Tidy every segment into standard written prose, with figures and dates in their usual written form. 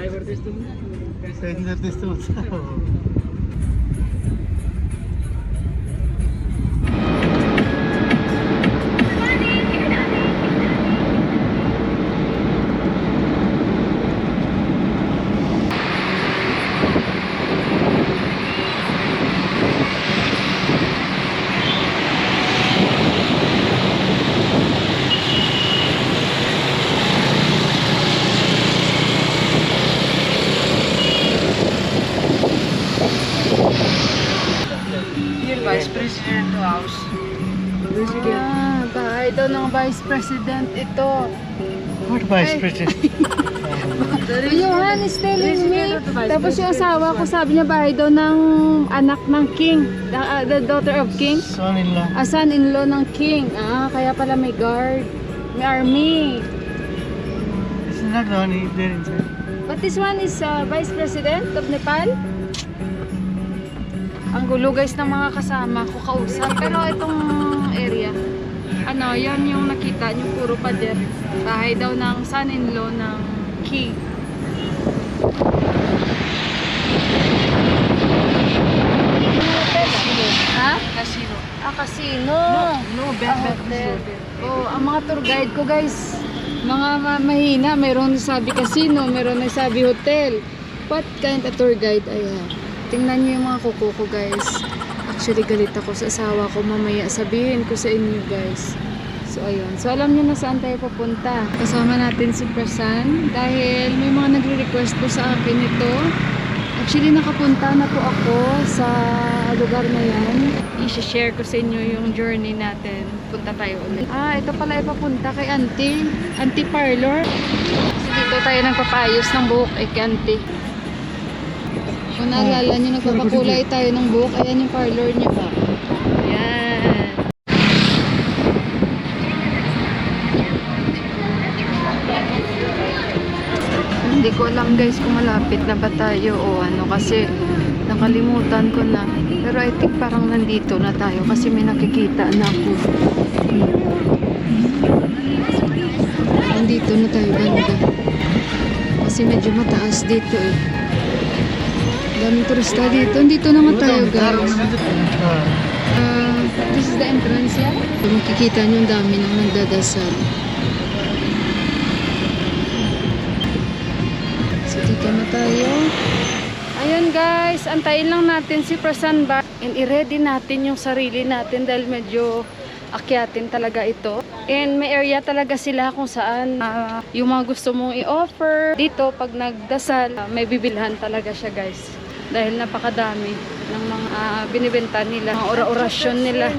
Driver testing. Vice President House. Bahay daw ng Vice President ito. What Vice President? Johan is telling me. Tapos yung asawa ko sabi niya bahay daw ng anak ng King. The daughter of King. Son-in-law. Son-in-law ng King. Kaya pala may guard. May army. It's not the one there inside. But this one is Vice President of Nepal. Ang gulo guys ng mga kasama ko kausap. Pero itong area, yan yung nakita nyo, puro pader. Bahay daw ng son-in-law ng King. Ha? Casino. Casino. No, hotel. Ang mga tour guide ko guys, mga mahina. Mayroon sabi casino, mayroon sabi hotel. What kind of tour guide? Ayan. Tingnan niyo yung mga kuko ko guys. Actually galit ako sa asawa ko, mamaya sabihin ko sa inyo guys. So ayun. So alam niyo na saan tayo papunta. Kasama natin si Prasan dahil may mga nagre-request po sa akin ito. Actually nakapunta na po ako sa lugar na yan. I-share ko sa inyo yung journey natin. Punta tayo ulit. Ito pala ipapunta kay Auntie Parlor. So dito tayo nagpapayos ng buhok kay Auntie. Kung naalala nyo, nagpapakulay tayo ng buhok. Ayan yung parlor niya pa. Ayan. Hindi ko alam guys kung malapit na ba tayo o ano kasi nakalimutan ko na. Pero I think parang nandito na tayo kasi may nakikita na ako. Nandito na tayo banda. Kasi medyo mataas dito eh. Daming turista dito. Dito naman tayo guys. This is the entrance yan. Makikita nyo ang dami nang nagdadasal. So dito na tayo. Ayun guys, antayin lang natin si Prasan ba. And i-ready natin yung sarili natin dahil medyo akyatin talaga ito. And may area talaga sila kung saan yung mga gusto mong i-offer. Dito pag nagdasal, may bibilhan talaga siya guys. Dahil napakadami ng mga binibenta nila, mga orasyon nila.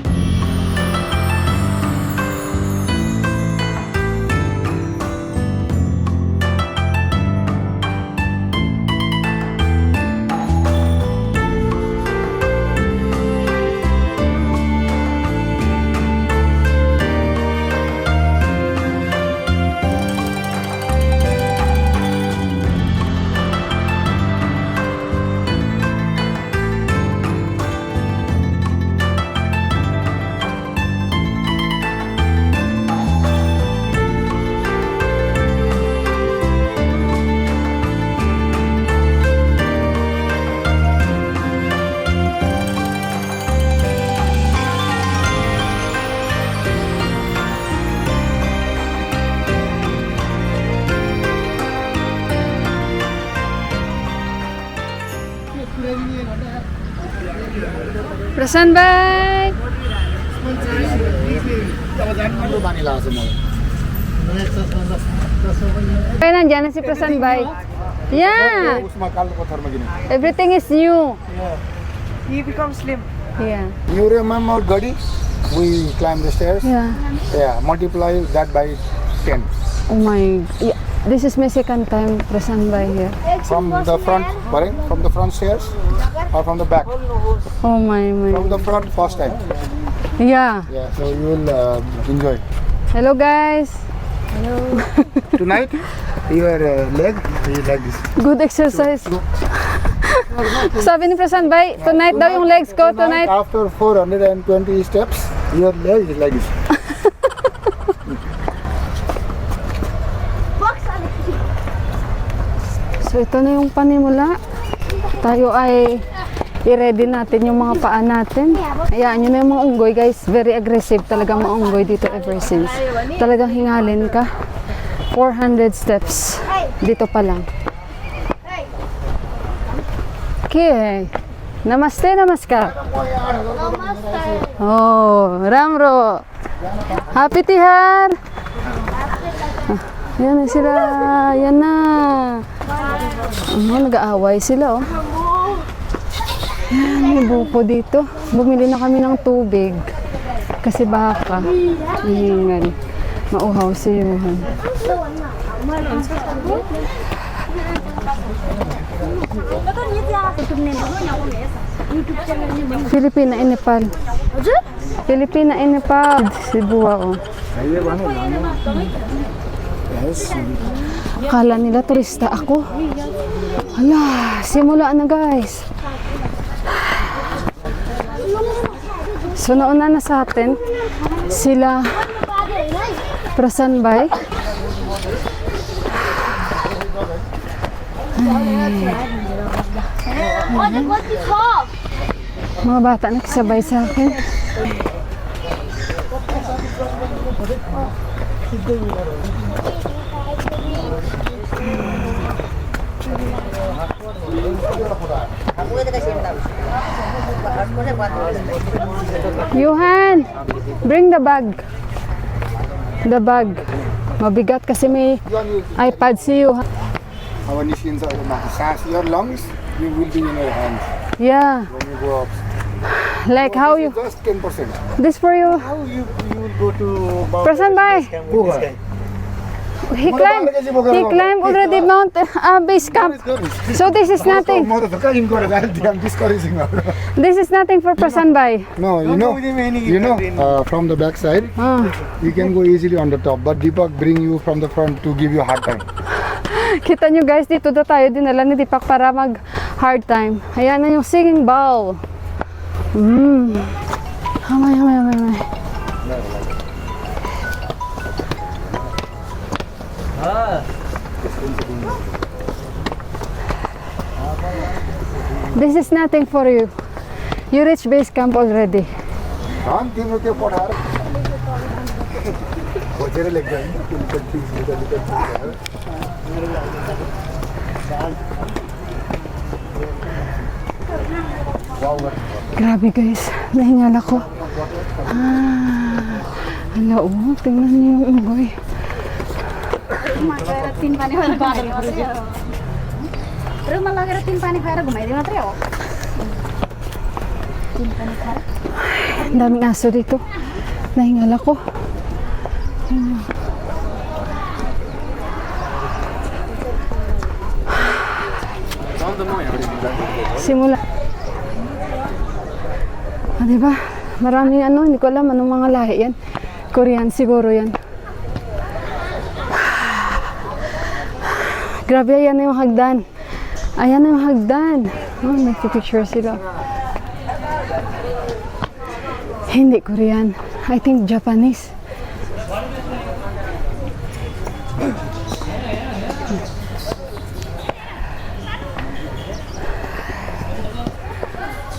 Prasan bye. Kaya nandiyan na si Prasan bye. Yeah. Everything is new. He becomes slim. Yeah. You remember Gadi? We climb the stairs. Yeah. Yeah. Multiply that by 10. Oh my. Yeah. This is my second time Prasan bye here. From the front, sorry, from the front stairs or from the back? Oh my. From the front, first time. Yeah. Yeah. So you will enjoy. Hello guys. Hello. Tonight, your leg is like this. Good exercise. Sabi ni Prasan bye, tonight daw yung legs ko tonight. After 420 steps, your leg is like this. So So ito na yung panimula. Tayo ay i-ready natin yung mga paa natin. Ayan, yun na yung mga unggoy guys. Very aggressive talaga mga unggoy dito ever since. Talagang hingalin ka. 400 steps. Dito pa lang. Okay. Namaste, namaskar. Oh, Ramro. Happy Tihar. Yan na sila. Yan na. Nag-aaway sila, oh. Yan, may buko dito. Bumili na kami ng tubig. Kasi baka. Hihingal. Mauhaw si Johan. Filipina in Nepal. Filipina in Nepal. Cebu ako. Akala nila turista ako. Hala, simula na guys. So nauna na sa atin sila Prasanbay. Mga bata nakisabay sa akin. Johan, bring the bag. The bag. Mabigat kasi may iPad si Johan. Our machines are your lungs, you will be in your hands Yeah. when you go up. Like how you... Just 10%. This for you. How you will go to Mount Prasanbay. Base Camp with this guy? He climbed already Mount Base Camp. So this is nothing. I'm discouraging her. This is nothing for Prasanbay. No, Don't go with him any from the back side, Ah. you can go easily on the top, but Deepak bring you from the front to give you a hard time. Kita nyo guys, dito na tayo dinala ni Deepak para mag hard time. Ayan na yung singing bowl. Hamay. This is nothing for you. You reach base camp already. Grabe guys, nahingal ako. Hala, tingnan niyo yung unggoy. Ang daming aso dito. Nahingal ako. Simula. Diba? Maraming hindi ko alam anong mga lahi yan. Korean siguro yan. Grabe, ayan na yung hagdan. Ayan na yung hagdan. May picture sila. Hindi Korean. I think Japanese.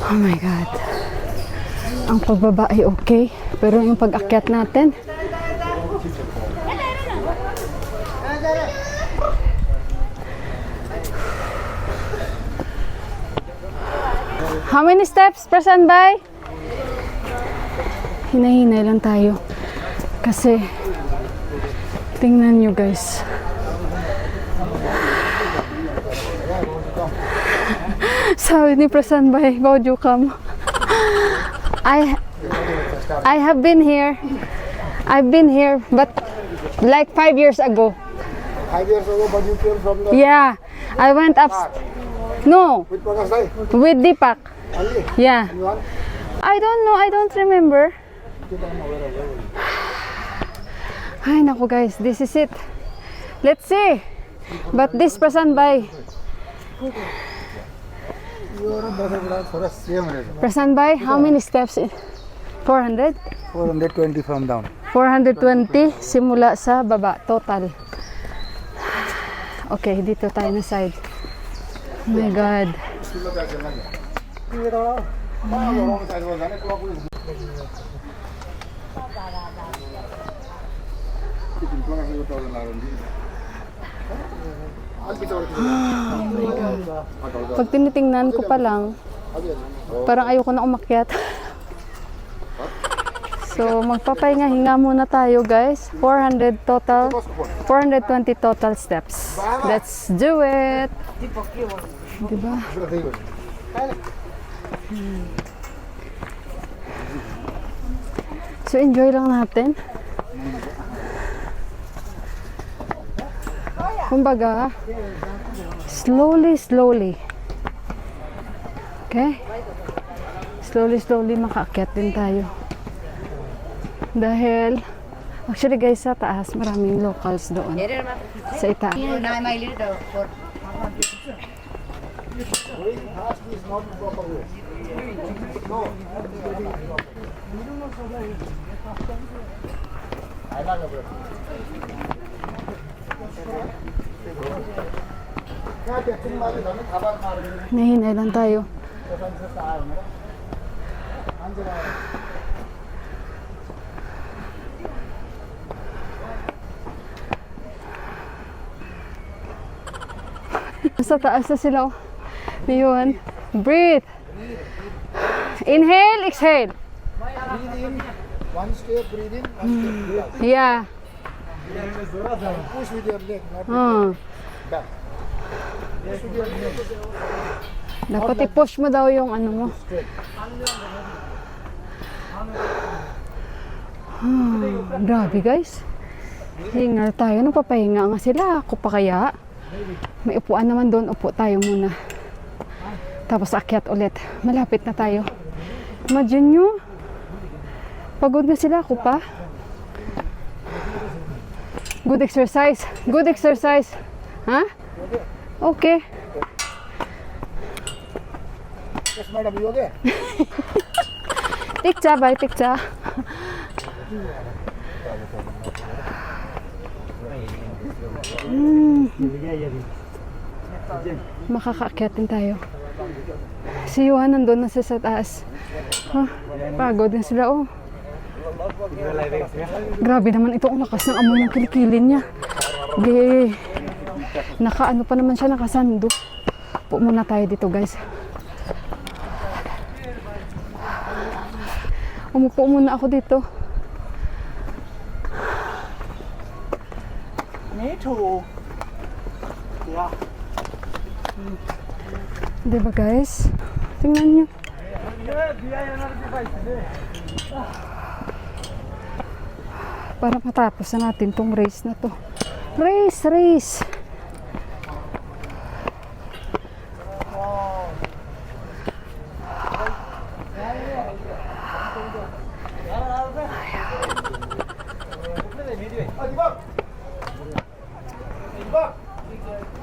Oh my God. Ang pagbaba ay okay. Pero yung pag-akyat natin, how many steps, Prasanbay? Hinahinay lang tayo. Kasi, tingnan nyo guys. Sabi ni Prasanbay, Bauju come. I have been here. I've been here, but like 5 years ago. 5 years ago, but you came from the... Yeah, I went up. No, With Pakastai? with Deepak. Only? Yeah. You want? I don't know. I don't remember. Ay, naku guys, this is it. Let's see. But this Prasanbay. Prasanbay, how many steps? 400? 420 from down. 420 simula sa baba, total. Okay, dito tayo na side. my God. Pag tinitingnan ko pa lang, parang ayoko na umakyat. So, magpapahinga-hinga muna tayo, guys. 400 total, 420 total steps. Let's do it! Diba? So, enjoy lang natin. Kumbaga, slowly. Okay? Slowly makaakyat din tayo. Dahil, actually guys, sa taas, maraming locals doon. Sa itaas. Nahinay lang tayo. Sa taas na sila. Oh. Ngayon, breathe. Inhale, exhale. Breathe in, one step, breathe in, one step. Breathe. Yeah. Push with your leg, not with back. Push with your leg. Dapat i-push mo daw yung ano mo. Grabe guys. Hingal tayo. Napapahinga nga sila. Ako pa kaya. May upuan naman doon. Upo tayo muna. Tapos akyat ulit. Malapit na tayo. Imagine nyo. Pagod na sila. Ako pa. Good exercise. Good exercise. Ha? Okay. Yes, madam, you okay? Picture, bye, picture. Makakaakyat din tayo. Si Johan nandun na sa taas. Huh? Pagod din sila, oh. Grabe naman ito, ang lakas ng amoy ng kilikilin niya. Nakaano pa naman siya, nakasando. Po muna tayo dito, guys. Umupo muna ako dito. Me too. Yeah. Diba guys? Tingnan nyo. Para matapos na natin tong race na to. Race!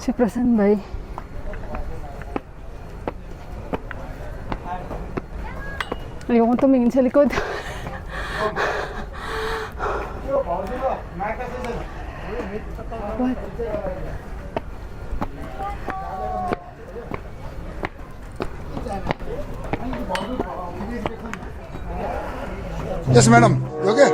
Si Prasanbay. Ayokong tumingin sa likod. What? Yes, madam. You okay?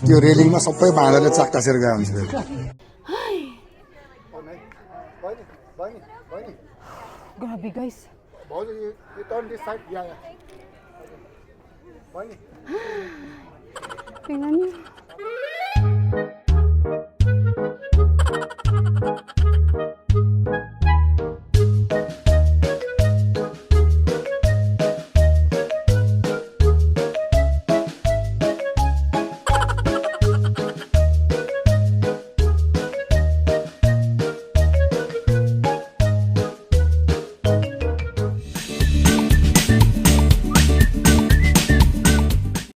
त्यो रेलिङमा सबै बाँधेर चक्का सिर्का हुन्छ Grabe guys. You turn this side. Yeah. Tingnan nyo.